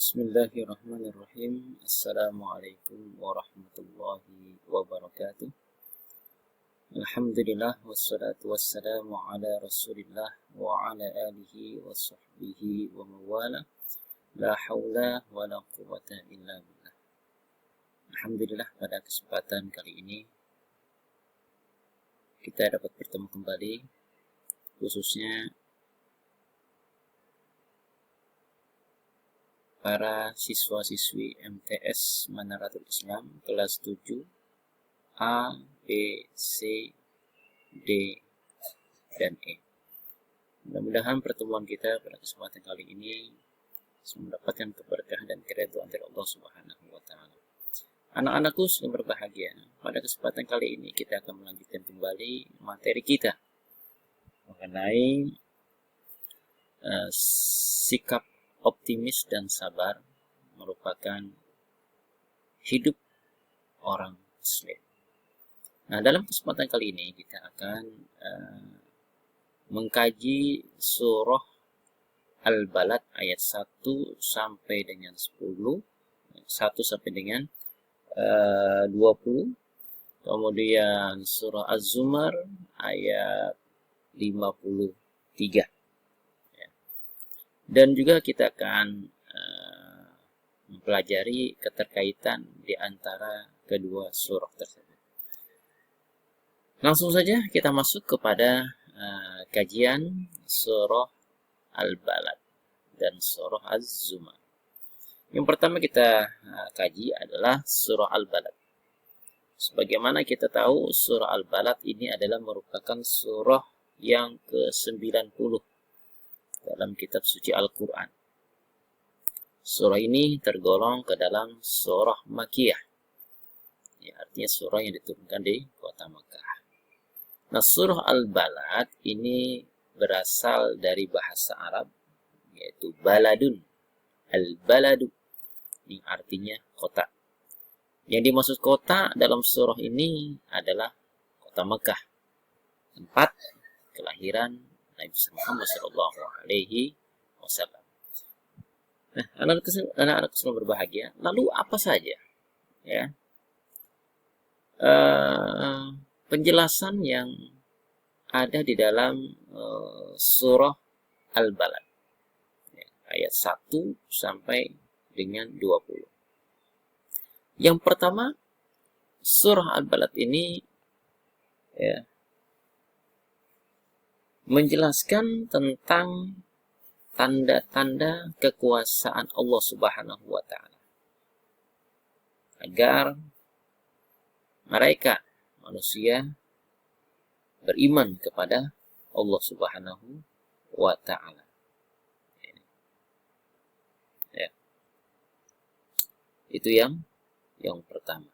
Bismillahirrahmanirrahim. Assalamualaikum warahmatullahi wabarakatuh. Alhamdulillah wassalatu wassalamu ala Rasulillah wa ala alihi wa sahbihi wa mawala. La haula wa la quwwata illa billah. Alhamdulillah, pada kesempatan kali ini kita dapat bertemu kembali, khususnya para siswa-siswi MTS Manaratul Islam kelas 7 A, B, C, D, dan E. Mudah-mudahan pertemuan kita pada kesempatan kali ini mendapatkan keberkahan dan keridhaan dari Allah Subhanahu wa Ta'ala. Anak-anakku sedang berbahagia. Pada kesempatan kali ini kita akan melanjutkan kembali materi kita mengenai sikap optimis dan sabar merupakan hidup orang Muslim. Nah, dalam kesempatan kali ini kita akan mengkaji surah Al-Balad ayat 1 sampai dengan 10, 1 sampai dengan 20, kemudian surah Az-Zumar ayat 53. Dan juga kita akan mempelajari keterkaitan di antara kedua surah tersebut. Langsung saja kita masuk kepada kajian surah Al-Balad dan surah Az-Zumar. Yang pertama kita kaji adalah surah Al-Balad. Sebagaimana kita tahu, surah Al-Balad ini adalah merupakan surah yang ke-90 dalam kitab suci Al-Quran. Surah ini tergolong ke dalam surah Makkiyah. Ya, artinya surah yang diturunkan di kota Makkah. Nah, surah Al-Balad ini berasal dari bahasa Arab, yaitu baladun. Al-baladu, ini artinya kota. Yang dimaksud kota dalam surah ini adalah kota Makkah, tempat kelahiran Nabi Muhammad Sallallahu Alaihi Wasallam. Nah, anak-anak semua berbahagia. Lalu apa saja, ya, penjelasan yang ada di dalam surah Al-Balad, ya, ayat 1 sampai dengan 20. Yang pertama, surah Al-Balad ini, ya, menjelaskan tentang tanda-tanda kekuasaan Allah Subhanahu wa Ta'ala, agar mereka manusia beriman kepada Allah Subhanahu wa Ta'ala. Ya. Itu yang pertama.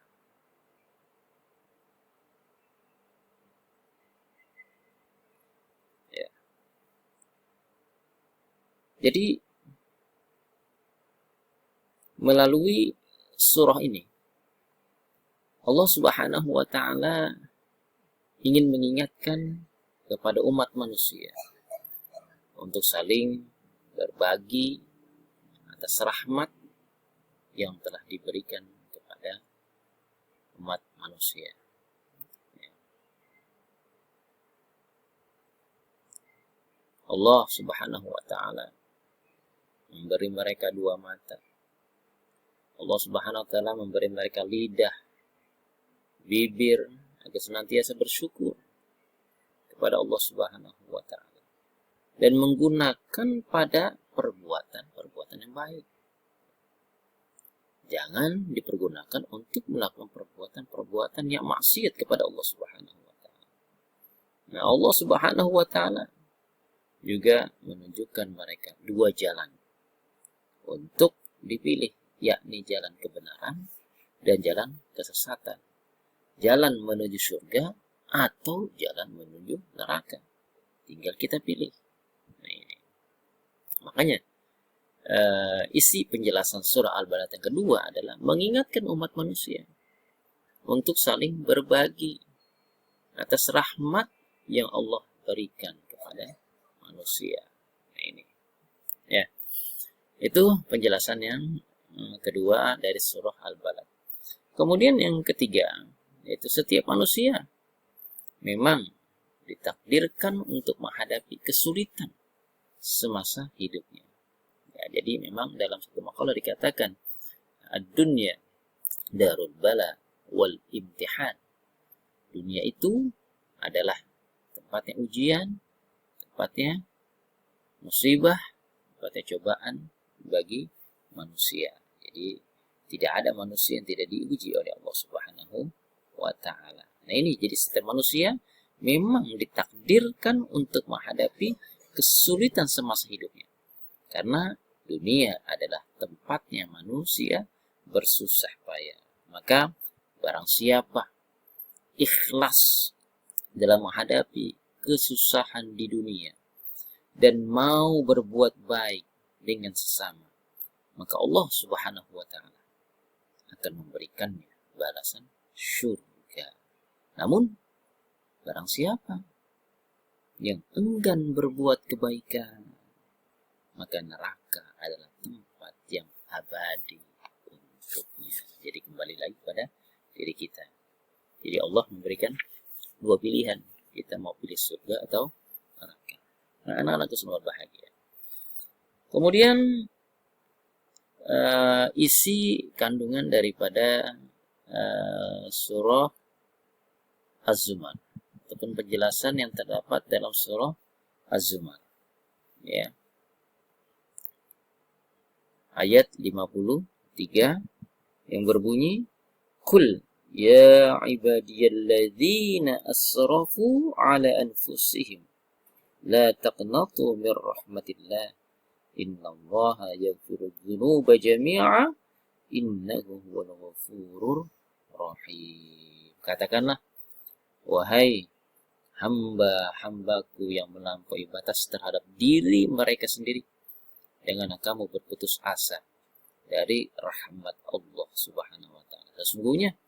Jadi, melalui surah ini, Allah Subhanahu wa Ta'ala ingin mengingatkan kepada umat manusia untuk saling berbagi atas rahmat yang telah diberikan kepada umat manusia. Allah Subhanahu wa Ta'ala memberi mereka 2 mata. Allah Subhanahu wa Ta'ala memberi mereka lidah, bibir, agar senantiasa bersyukur kepada Allah Subhanahu wa Ta'ala dan menggunakan pada perbuatan yang baik. Jangan dipergunakan untuk melakukan perbuatan yang maksiat kepada Allah Subhanahu wa Ta'ala. Nah, Allah Subhanahu wa Ta'ala juga menunjukkan mereka 2 jalan untuk dipilih, yakni jalan kebenaran dan jalan kesesatan. Jalan menuju surga atau jalan menuju neraka. Tinggal kita pilih. Nah, ini. Makanya isi penjelasan surah Al-Balad yang kedua adalah mengingatkan umat manusia untuk saling berbagi atas rahmat yang Allah berikan kepada manusia. Nah, ini. Ya. Itu penjelasan yang kedua dari surah Al-Balad. Kemudian yang ketiga, yaitu setiap manusia memang ditakdirkan untuk menghadapi kesulitan semasa hidupnya. Ya, jadi memang dalam satu makalah dikatakan, ad-dunya darul bala wal imtihan. Dunia itu adalah tempatnya ujian, tempatnya musibah, tempatnya cobaan bagi manusia. Jadi tidak ada manusia yang tidak diuji oleh Allah Subhanahu wa taala. Nah, ini jadi setiap manusia memang ditakdirkan untuk menghadapi kesulitan semasa hidupnya. Karena dunia adalah tempatnya manusia bersusah payah. Maka barang siapa ikhlas dalam menghadapi kesusahan di dunia dan mau berbuat baik dengan sesama, maka Allah Subhanahu wa taala akan memberikannya balasan surga. Namun barang siapa yang enggan berbuat kebaikan, maka neraka adalah tempat yang abadi untuknya. Jadi kembali lagi pada diri kita. Jadi Allah memberikan dua pilihan. Kita mau pilih surga atau neraka. Nah, anak-anakku semua bahagia. Kemudian isi kandungan daripada surah Az-Zumar ataupun penjelasan yang terdapat dalam surah Az-Zumar. Ya. Ayat 53 yang berbunyi, Qul ya ibadiyalladzina asrafu ala anfusihim la taqnatu min rahmatillah innallaha yaghfiru dzunuba jami'a innahu huwal ghafurur rahim. Katakanlah, wahai hamba-hambaku yang melampaui batas terhadap diri mereka sendiri, janganlah kamu berputus asa dari rahmat Allah Subhanahu wa taala. Sesungguhnya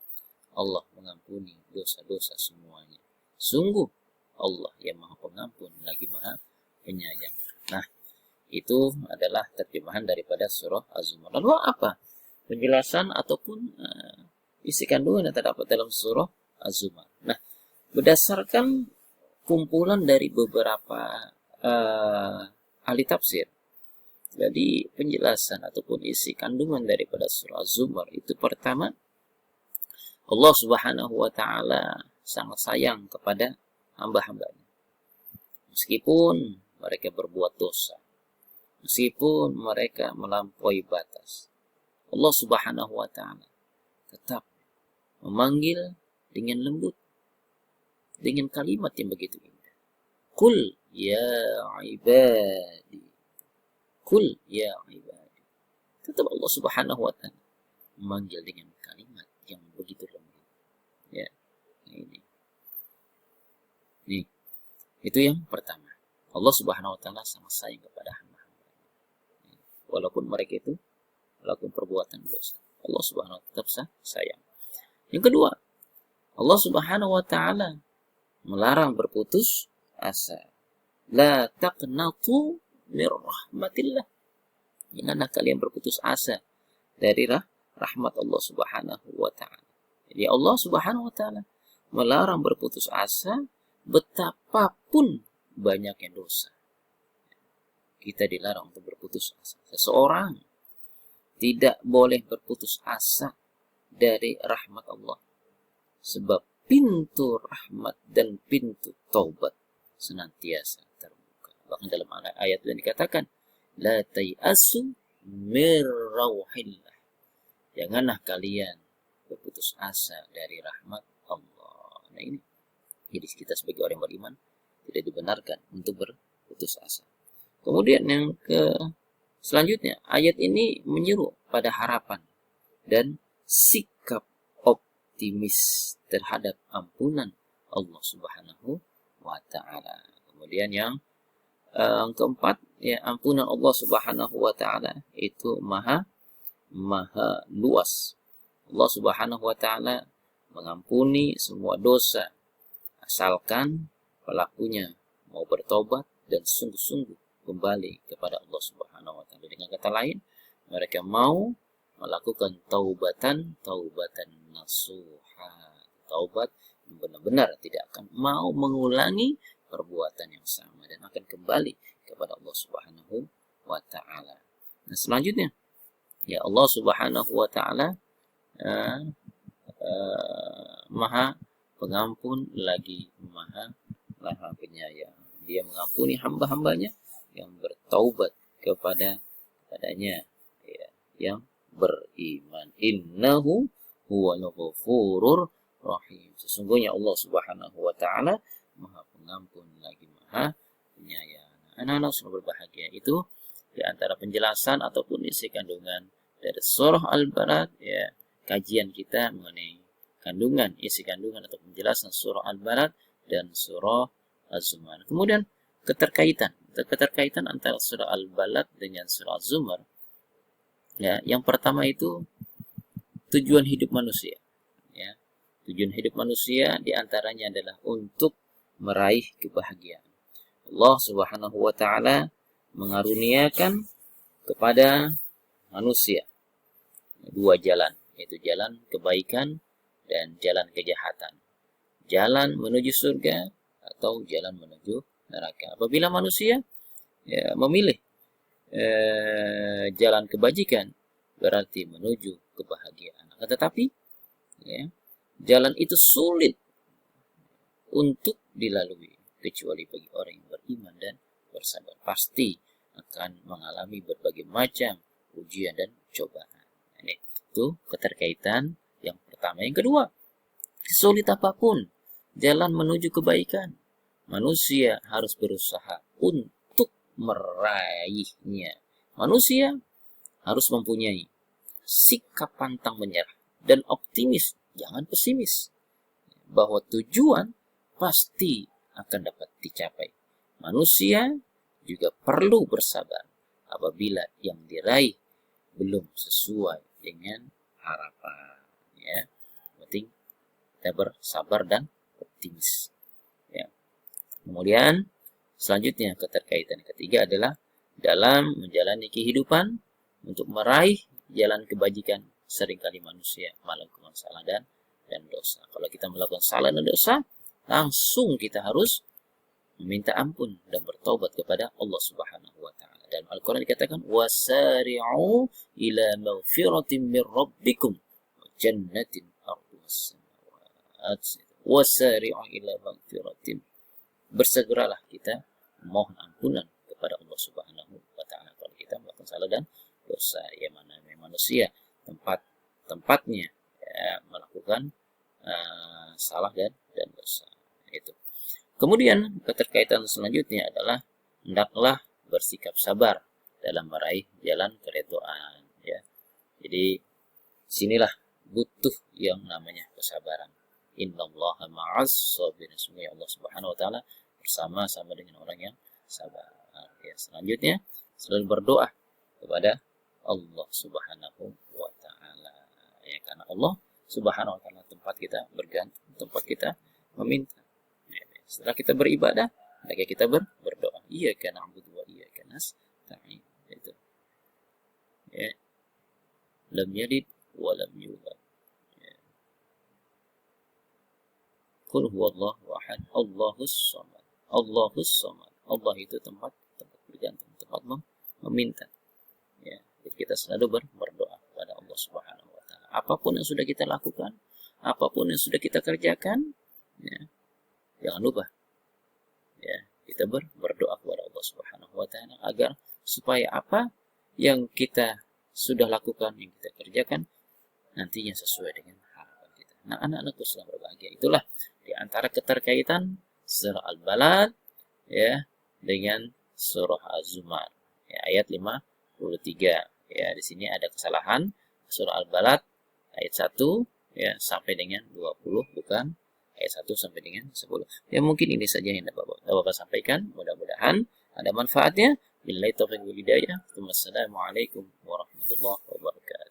Allah mengampuni dosa-dosa semuanya. Sungguh Allah yang Maha Pengampun lagi Maha Penyayang. Nah, itu adalah terjemahan daripada surah Az-Zumar. Lalu apa penjelasan ataupun isi kandungan yang terdapat dalam surah Az-Zumar? Nah, berdasarkan kumpulan dari beberapa ahli tafsir, jadi penjelasan ataupun isi kandungan daripada surah Az-Zumar itu, pertama, Allah Subhanahu wa taala sangat sayang kepada hamba-hambanya. Meskipun mereka berbuat dosa, meskipun mereka melampaui batas, Allah Subhanahu wa taala tetap memanggil dengan lembut, dengan kalimat yang begitu indah. Qul ya ibadi. Qul ya ibadi. Tetap Allah Subhanahu wa taala memanggil dengan kalimat yang begitu lembut. Ya, ini. Nih, itu yang pertama. Allah Subhanahu wa taala sangat sayang kepada hamba-hambanya. Walaupun mereka itu melakukan perbuatan dosa, Allah Subhanahu wa taala tetap sayang. Yang kedua, Allah Subhanahu wa taala melarang berputus asa. La taqnatu min rahmatillah. Janganlah kalian berputus asa dari rahmat Allah Subhanahu wa taala. Jadi Allah Subhanahu wa taala melarang berputus asa betapapun banyaknya dosa. Kita dilarang untuk berputus asa. Seseorang tidak boleh berputus asa dari rahmat Allah. Sebab pintu rahmat dan pintu taubat senantiasa terbuka. Bahkan dalam ayat yang dikatakan, La tay'asu mir rauhillah. Janganlah kalian berputus asa dari rahmat Allah. Nah, ini jadi kita sebagai orang beriman tidak dibenarkan untuk berputus asa. Kemudian yang selanjutnya, ayat ini menyeru pada harapan dan sikap optimis terhadap ampunan Allah Subhanahu wa taala. Kemudian yang keempat, ya, ampunan Allah Subhanahu wa taala itu maha luas. Allah Subhanahu wa taala mengampuni semua dosa asalkan pelakunya mau bertobat dan sungguh-sungguh kembali kepada Allah Subhanahu wa taala. Dengan kata lain, mereka mau melakukan taubatan nasuha. Taubat benar-benar tidak akan mau mengulangi perbuatan yang sama dan akan kembali kepada Allah Subhanahu wa taala. Nah, selanjutnya ya Allah Subhanahu wa taala Maha Pengampun lagi Maha Penyayang. Dia mengampuni hamba-hambanya yang bertaubat kepadanya, ya, yang beriman. Innahu huwal ghafurur rahim. Sesungguhnya Allah Subhanahu wa taala Maha Pengampun lagi Maha Penyayang. Anak-anak semua berbahagia, itu di antara penjelasan ataupun isi kandungan dari surah Al-Balad, ya, kajian kita mengenai isi kandungan atau penjelasan surah Al-Balad dan surah Az-Zumar. Kemudian keterkaitan antara surah Al-Balad dengan surah Az-Zumar. Ya, yang pertama itu tujuan hidup manusia. Ya, tujuan hidup manusia diantaranya adalah untuk meraih kebahagiaan. Allah Subhanahu wa taala mengaruniakan kepada manusia dua jalan, yaitu jalan kebaikan dan jalan kejahatan. Jalan menuju surga atau jalan menuju neraka. Apabila manusia memilih jalan kebajikan, berarti menuju kebahagiaan. Tetapi jalan itu sulit untuk dilalui kecuali bagi orang yang beriman dan bersabar. Pasti akan mengalami berbagai macam ujian dan cobaan. Itu keterkaitan yang pertama. Yang kedua, sulit apapun jalan menuju kebaikan, manusia harus berusaha untuk meraihnya. Manusia harus mempunyai sikap pantang menyerah dan optimis, jangan pesimis, bahwa tujuan pasti akan dapat dicapai. Manusia juga perlu bersabar apabila yang diraih belum sesuai dengan harapan. Ya, penting kita bersabar dan optimis. Ya. Kemudian selanjutnya keterkaitan ketiga adalah dalam menjalani kehidupan untuk meraih jalan kebajikan, seringkali manusia melakukan salah dan dosa. Kalau kita melakukan salah dan dosa, langsung kita harus meminta ampun dan bertaubat kepada Allah Subhanahu wa taala. Dalam Al-Qur'an dikatakan wasari'u ila maghfiratin min rabbikum wa jannatin ardhas samawati. Wasari'u ila maghfiratin. Bersegeralah kita mohon ampunan kepada Allah Subhanahu wa taala kalau kita melakukan salah dan dosa. Ya, mana manusia tempatnya melakukan salah dan dosa. Itu. Kemudian keterkaitan selanjutnya adalah hendaklah bersikap sabar dalam meraih jalan keridhaan. Ya. Jadi sinilah butuh yang namanya kesabaran. Innallaha ma'as sabirin. Sungguh Allah Subhanahu wa taala bersama-sama dengan orang yang sabar. Ya, selanjutnya selalu berdoa kepada Allah Subhanahu wa taala. Ya, karena Allah Subhanahu wa taala tempat kita bergantung, tempat kita meminta. Setelah kita beribadah, maka kita berdoa. Iyyaka na'budu wa iyyaka nasta'in. Itu. Ya. Lam yalid wa lam yulad. Ya. Qul huwallahu ahad, Allahus samad. Allahus samad. Allah itu tempat bergantung, tempat meminta. Ya. Jadi kita selalu berdoa kepada Allah Subhanahu wa taala. Apapun yang sudah kita lakukan, apapun yang sudah kita kerjakan, ya, jangan lupa, ya, kita berdoa kepada Allah Subhanahu wa taala agar supaya apa yang kita sudah lakukan, yang kita kerjakan nantinya sesuai dengan harapan kita. Nah, anak-anakku selalu berbahagia. Itulah di antara keterkaitan surah Al-Balad, ya, dengan surah Az-Zumar. Ya, ayat 53. Ya, di sini ada kesalahan. Surah Al-Balad ayat 1 ya sampai dengan 20, bukan ayat 1 sampai dengan 10. Ya, mungkin ini saja yang dapat Bapak sampaikan. Mudah-mudahan ada manfaatnya. Billahi taufiq wal hidayah. Wassalamualaikum warahmatullahi wabarakatuh.